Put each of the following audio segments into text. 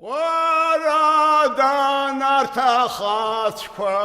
Oradan arta haçkva.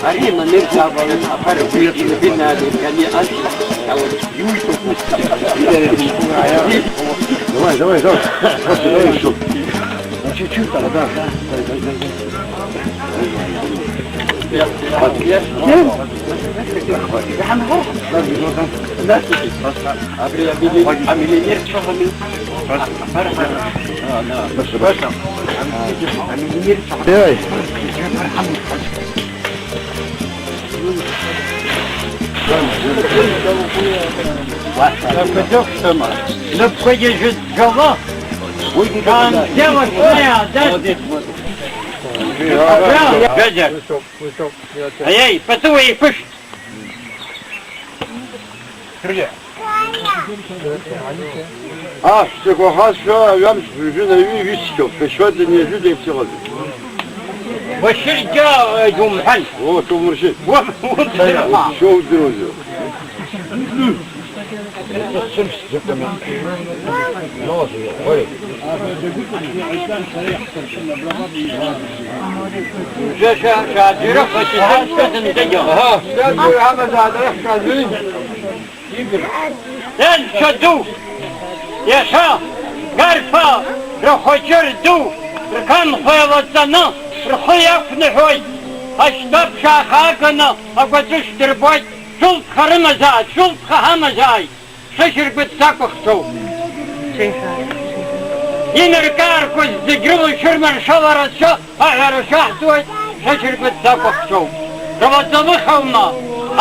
Arima nirja balın aparı büyütünü binadi yani aşağı yavur yuydu. Давай. Давай, что? Чуть-чуть тогда, да? Давай. Лепко ежит жало, там делать моя, да? Федя, ай, потуй, пыш! А, что хорошо, я же на виске, пешёте не ждете всего. والشركة جمحل Вот умершит. вот Что удрозил? شادرة فتحان كذن دجا لن شدو يشا قرفا رخو جردو ركان خيوتنا رخو يفنحوي اشتب شاخاقنا اقوتش دربوي شلط خرمزاي شلط خهمزاي ششر بتساقختو ينركاركو الزجرو شرمن شورتشو اغير شاحتوي ششر بتساقختو ربطلو خوما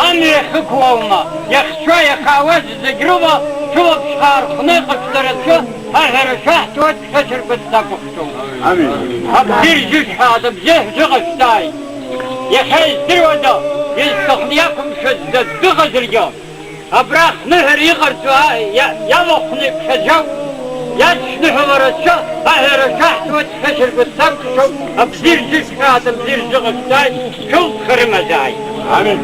امي خكوما يخشو يخاوز الزجروبا شلط شخار خنيق اشترتشو اغير شاحتوي ششر بتساقختو امين ابدير جوش هذا بزيه زغشتاي يخيز درودا يستخديكم شد الدغز اليوم ابراخ نهر يغرسوا يلوخني بشجو يشنه ورشا اهر شحت وتفشل بالسبك شو ابزير جيش هذا بزير زغشتاي شو خرمزاي امين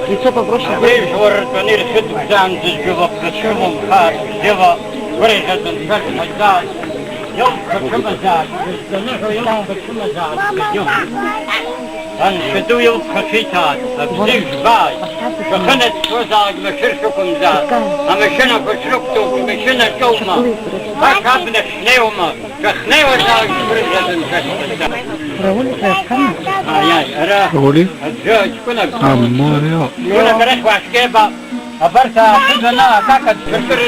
Лицо попроще. Вейш ворд ванир хиту зам зажгива пшумом хар жива врежатан шахмазай يوم خشمزاج يستنحوا يوم خشمزاج يوم انشدوا يوم خشيتات ابزيج باي فخنت شوزاج مشرشكم زاد اما شنا فشركتو مشنا شوما فشابنا شنيوما فخنيو زاج فرجة شخصة ياي ارا قولي الزوج كنا أموريو كنا كرش واشكيبا أبرتا حدنا كاكد فرفر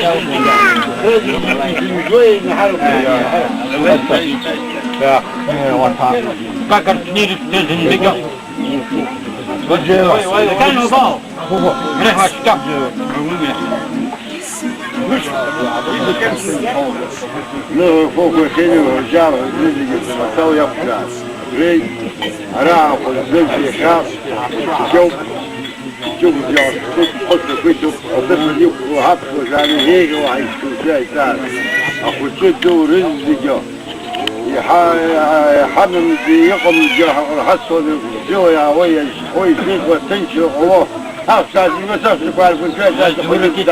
كاكد كنير تزن بقى كانوا باو ريح واشكاب Ну, фоку хеню, жару, люди, стал я вкрас. Рей, ара, зельфи, хас, сел, сел, взял, после вышел, отдохнул, гапку, жару, егу, айску, все, и так. А хуйчу, то рыз, видео. И حمل يقوم حصل جوا ويا ويا شيء وتنشر الله أفسد المسافة قال كنت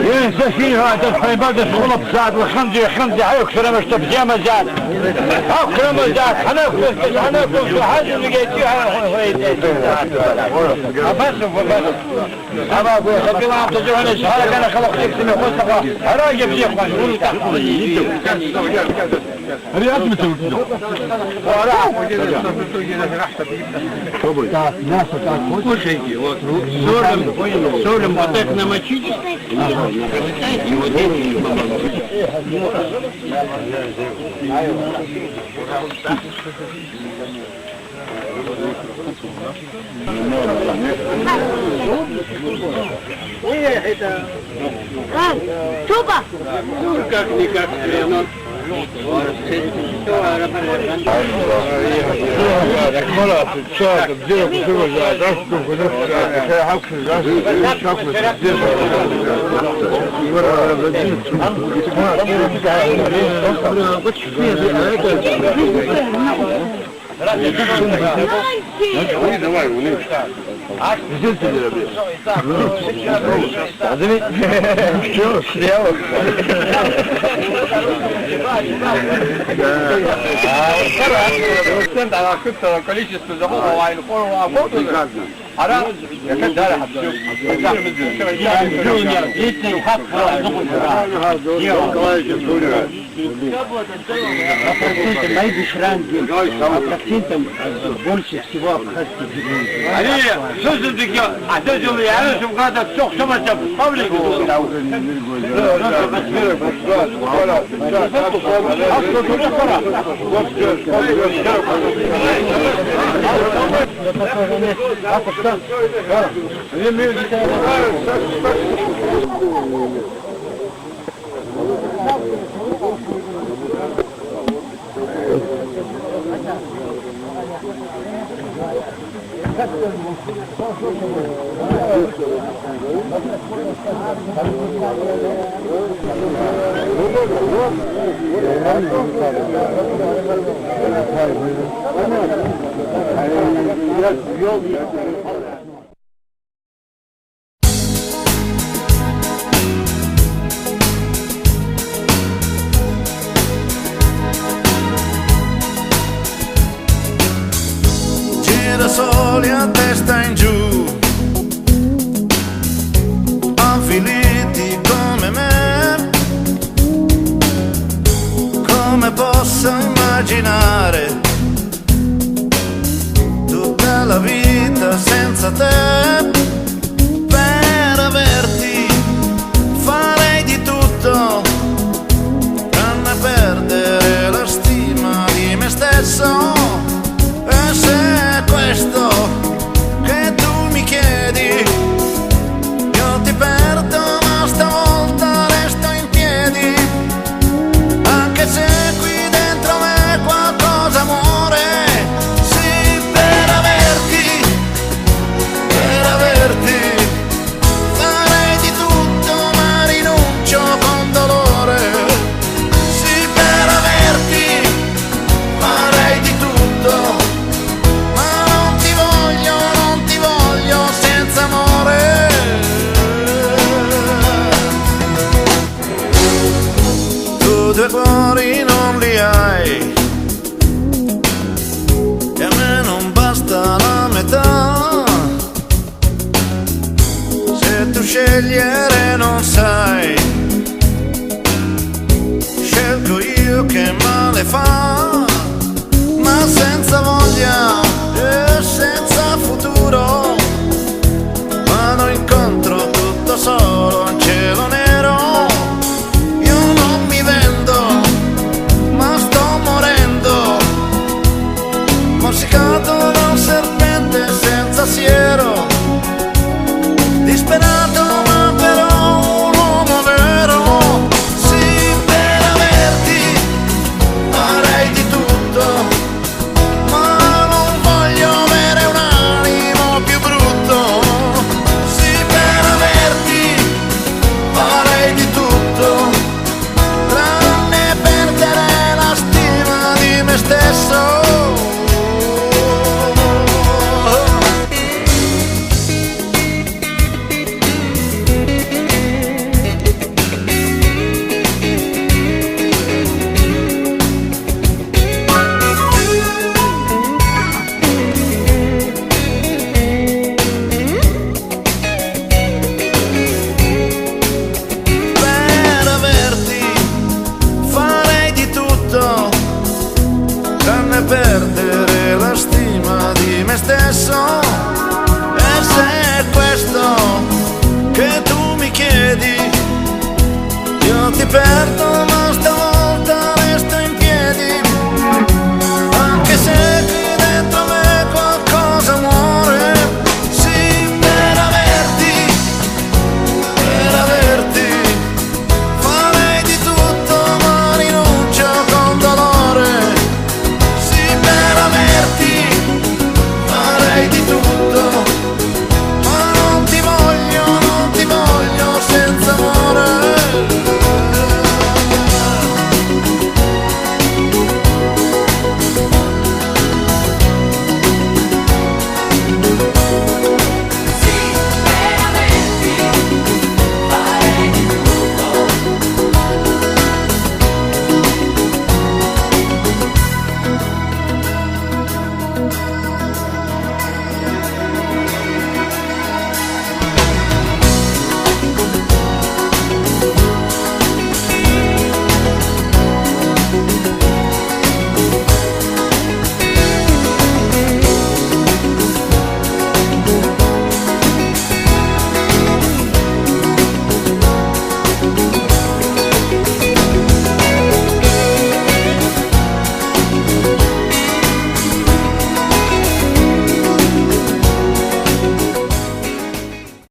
ينسى فيها تدخل بعد الغلط زاد والخنزي هيكسر مش تبزي مزاد هكسر مزاد هناكل حاجة اللي جايتيها أبا أقول خبي ما أبتجوها نسهارك أنا خلق تكسمي خلصة هراجب زي أخوان رياض متوجد سولم وطيقنا ما تشيجي شوفه انا كنت كليش استزهور وعين قولوا وعفوتوا أنا يكاد هذا حبسوك الدنيا جيتني وخطف ما يجيش راندي أبركتين بولش всего обхватить. Они, что же такие, а то же я не знаю, когда все, что мы там павлик. Soli a testa in giù, avviliti come me, come posso immaginare tutta la vita senza te? Per averti farei di tutto, tranne perdere la stima di me stesso. E se questo che tu mi chiedi, io ti perdo ma stavolta resto in piedi, anche se qui dentro me qualcosa muore. Sì, per averti farei di tutto ma rinuncio con dolore. Sì, per averti farei di tutto, senza amore. Tu due cuori non li hai e a me non basta la metà. Se tu scegliere non sai, scelgo io che male fa, ma senza voglia e senza futuro. Vado incontro tutto solo a un cielo nero. Io non mi vendo, ma sto morendo, morsicato da un serpente senza siero, disperato ma però un uomo vero. Sì, per averti farei di tutto, ma non voglio avere un animo più brutto. Farei di tutto, tranne perdere la stima di me stesso. Perdere la stima di me stesso. E se è questo che tu mi chiedi, io ti perdo